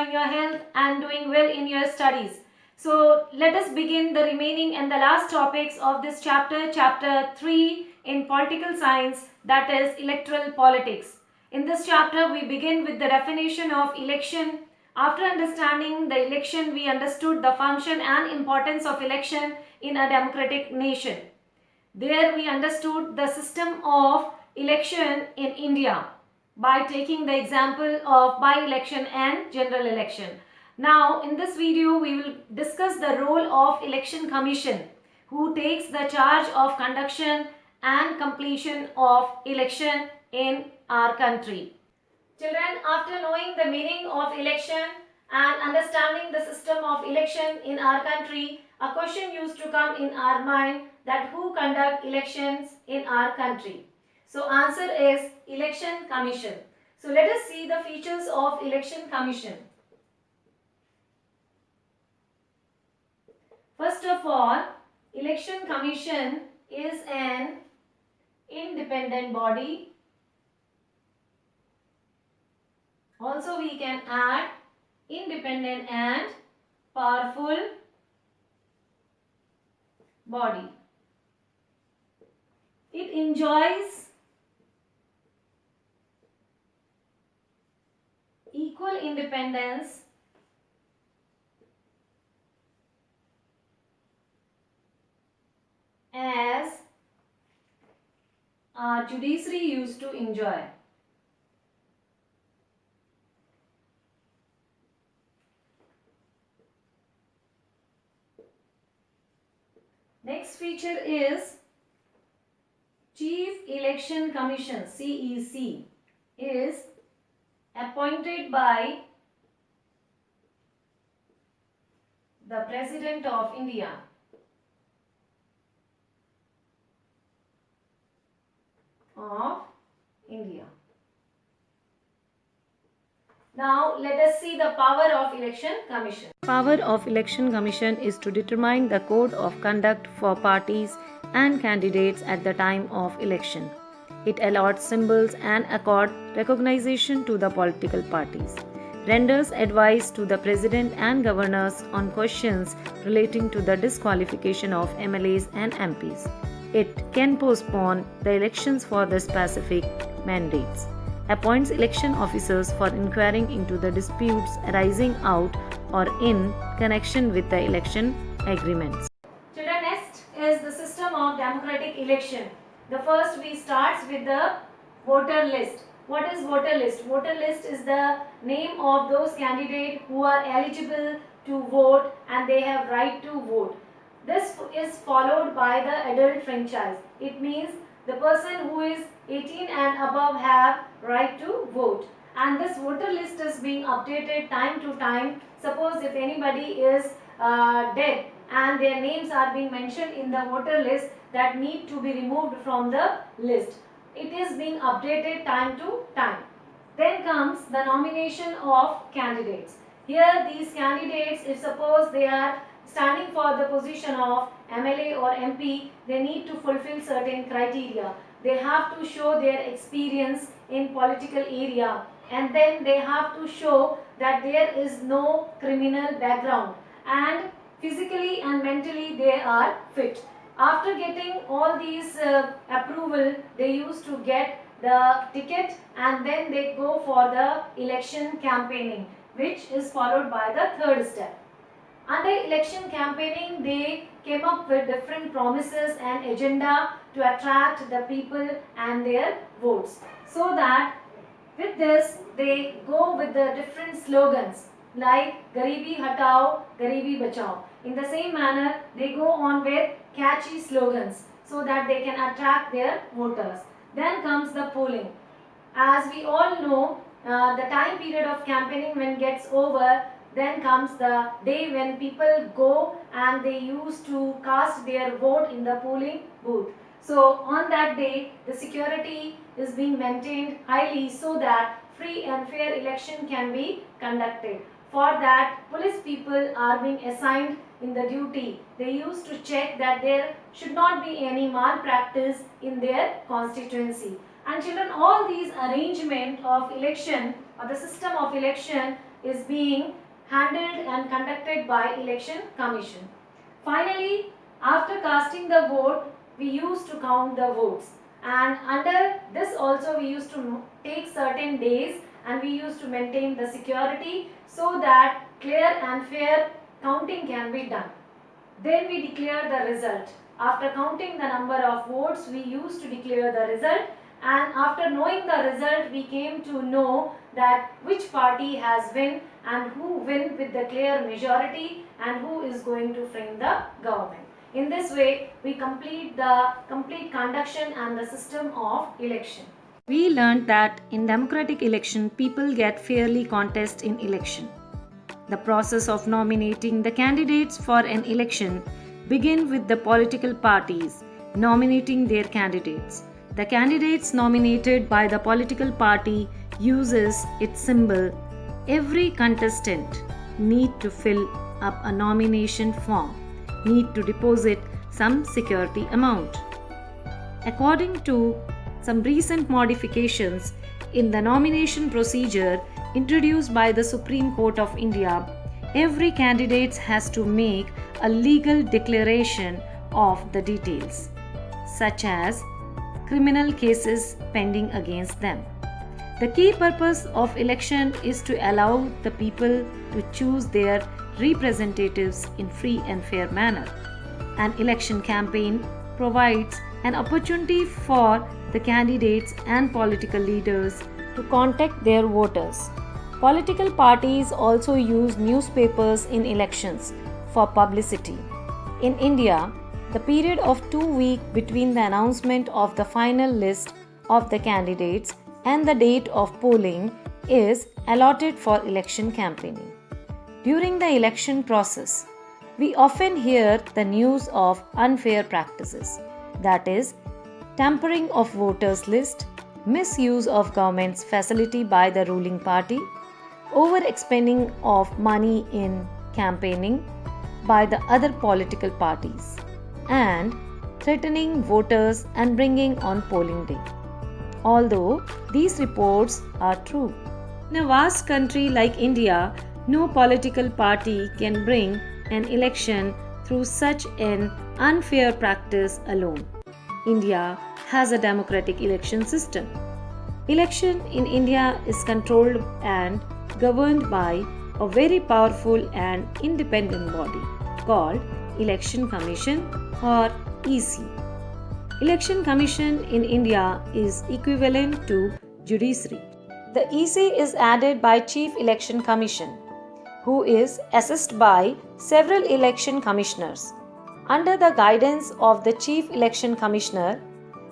enjoying your health and doing well in your studies. So let us begin the remaining and the last topics of this chapter, chapter 3 in political science, that is electoral politics. In this chapter, we begin with the definition of election. After understanding the election, we understood the function and importance of election in a democratic nation. There we understood the system of election in India by taking the example of by-election and general election. Now in this video we will discuss the role of election commission, who takes the charge of conduction and completion of election in our country. Children, after knowing the meaning of election and understanding the system of election in our country, a question used to come in our mind that who conduct elections in our country. So answer is Election Commission. So let us see the features of Election Commission. First of all, Election Commission is an independent body. Also we can add independent and powerful body. It enjoys equal independence as our judiciary used to enjoy. Next feature is Chief Election Commission, CEC, is appointed by the President of India. Now let us see the power of Election Commission. Power of Election Commission is to determine the code of conduct for parties and candidates at the time of election. It allots symbols and accord recognition to the political parties. Renders advice to the President and Governors on questions relating to the disqualification of MLAs and MPs. It can postpone the elections for the specific mandates. Appoints election officers for inquiring into the disputes arising out or in connection with the election agreements. Children, next is the system of democratic election. The first we starts with the voter list. What is voter list? Voter list is the name of those candidates who are eligible to vote and they have right to vote. This is followed by the adult franchise. It means the person who is 18 and above have right to vote. And this voter list is being updated time to time. Suppose if anybody is dead and their names are being mentioned in the voter list that need to be removed from the list. It is being updated time to time. Then comes the nomination of candidates. Here these candidates, if suppose they are standing for the position of MLA or MP, they need to fulfill certain criteria. They have to show their experience in political area, and then they have to show that there is no criminal background and physically and mentally they are fit. After getting all these approval, they used to get the ticket and then they go for the election campaigning, which is followed by the third step. Under election campaigning, they came up with different promises and agenda to attract the people and their votes. So that with this, they go with the different slogans like Garibi Hatao, Garibi Bachao. In the same manner, they go on with catchy slogans so that they can attract their voters. Then comes the polling. As we all know, the time period of campaigning when gets over, then comes the day when people go and they used to cast their vote in the polling booth. So on that day, the security is being maintained highly so that free and fair election can be conducted. For that, police people are being assigned in the duty. They used to check that there should not be any malpractice in their constituency. And children, all these arrangement of election or the system of election is being handled and conducted by Election Commission. Finally, after casting the vote, we used to count the votes, and under this also we used to take certain days, and we used to maintain the security so that clear and fair counting can be done. Then we declare the result. After counting the number of votes, we used to declare the result, and after knowing the result, we came to know that which party has win and who win with the clear majority and who is going to frame the government. In this way, we complete the complete conduction and the system of election. We learned that in democratic election, people get fairly contest in election. The process of nominating the candidates for an election begin with the political parties nominating their candidates. The candidates nominated by the political party uses its symbol. Every contestant need to fill up a nomination form, need to deposit some security amount. According to some recent modifications in the nomination procedure introduced by the Supreme Court of India, every candidate has to make a legal declaration of the details, such as criminal cases pending against them. The key purpose of election is to allow the people to choose their representatives in free and fair manner. An election campaign provides an opportunity for the candidates and political leaders to contact their voters. Political parties also use newspapers in elections for publicity. In India, the period of 2 weeks between the announcement of the final list of the candidates and the date of polling is allotted for election campaigning. During the election process, we often hear the news of unfair practices, that is, tampering of voters' list, misuse of government's facility by the ruling party, over-expending of money in campaigning by the other political parties, and threatening voters and bringing on polling day. Although these reports are true, in a vast country like India, no political party can bring an election through such an unfair practice alone. India has a democratic election system. Election in India is controlled and governed by a very powerful and independent body called Election Commission or EC. Election Commission in India is equivalent to judiciary. The EC is added by Chief Election Commission, who is assessed by several election commissioners. Under the guidance of the Chief Election Commissioner,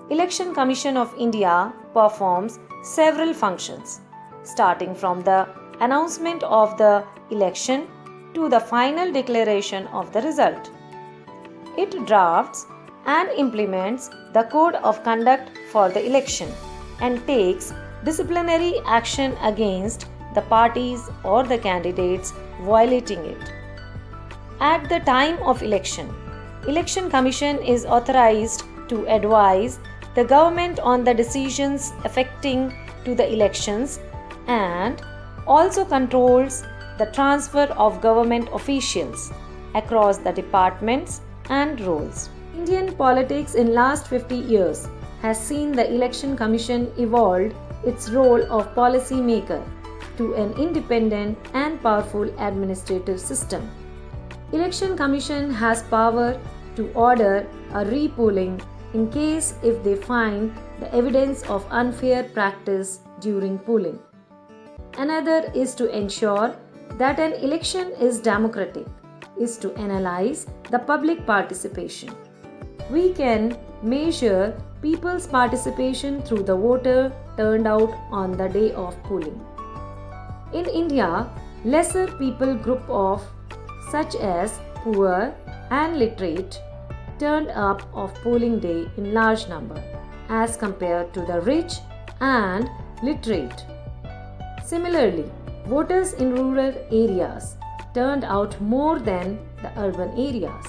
Election Commission of India performs several functions, starting from the announcement of the election to the final declaration of the result. It drafts and implements the code of conduct for the election and takes disciplinary action against the parties or the candidates violating it. At the time of election, Election Commission is authorized to advise the government on the decisions affecting to the elections and also controls the transfer of government officials across the departments and roles. Indian politics in last 50 years has seen the Election Commission evolved its role of policy maker to an independent and powerful administrative system. Election Commission has power to order a repolling in case if they find the evidence of unfair practice during polling. Another is to ensure that an election is democratic, is to analyze the public participation. We can measure people's participation through the voter turned out on the day of polling. In India, lesser people group of such as poor and literate turned up of polling day in large number as compared to the rich and literate. Similarly, voters in rural areas turned out more than the urban areas.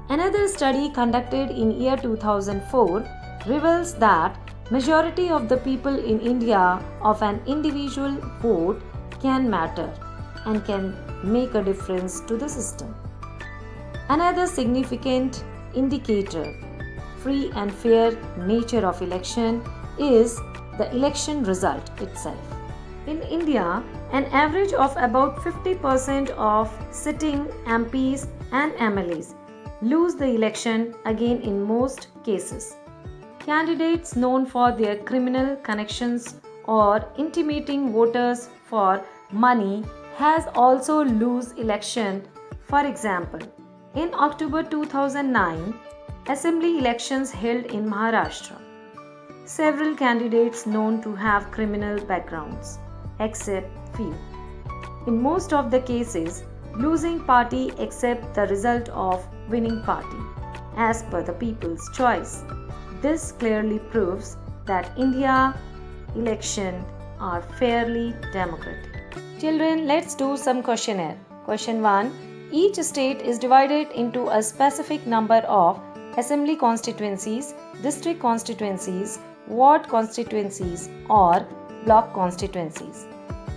Another study conducted in year 2004 reveals that majority of the people in India of an individual vote can matter and can make a difference to the system. Another significant indicator free and fair nature of election is the election result itself. In India, an average of about 50% of sitting MPs and MLAs lose the election again in most cases. Candidates known for their criminal connections or intimating voters for money has also lose election. For example, in October 2009, assembly elections held in Maharashtra. Several candidates known to have criminal backgrounds, except few. In most of the cases, losing party accept the result of winning party as per the people's choice. This clearly proves that India elections are fairly democratic. Children, let's do some questionnaire. Question 1. Each state is divided into a specific number of assembly constituencies, district constituencies, ward constituencies or block constituencies.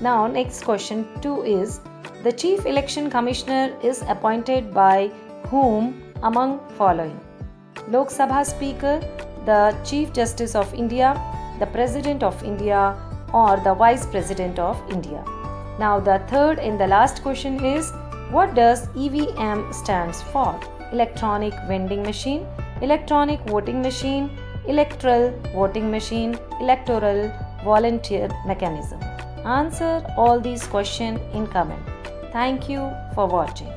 Now next question 2 is the Chief Election Commissioner is appointed by whom among following? Lok Sabha Speaker, the Chief Justice of India, the President of India or the Vice President of India. Now the third and the last question is what does EVM stands for? Electronic vending machine, electronic voting machine, electoral voting machine, electoral volunteer mechanism. Answer all these questions in comment. Thank you for watching.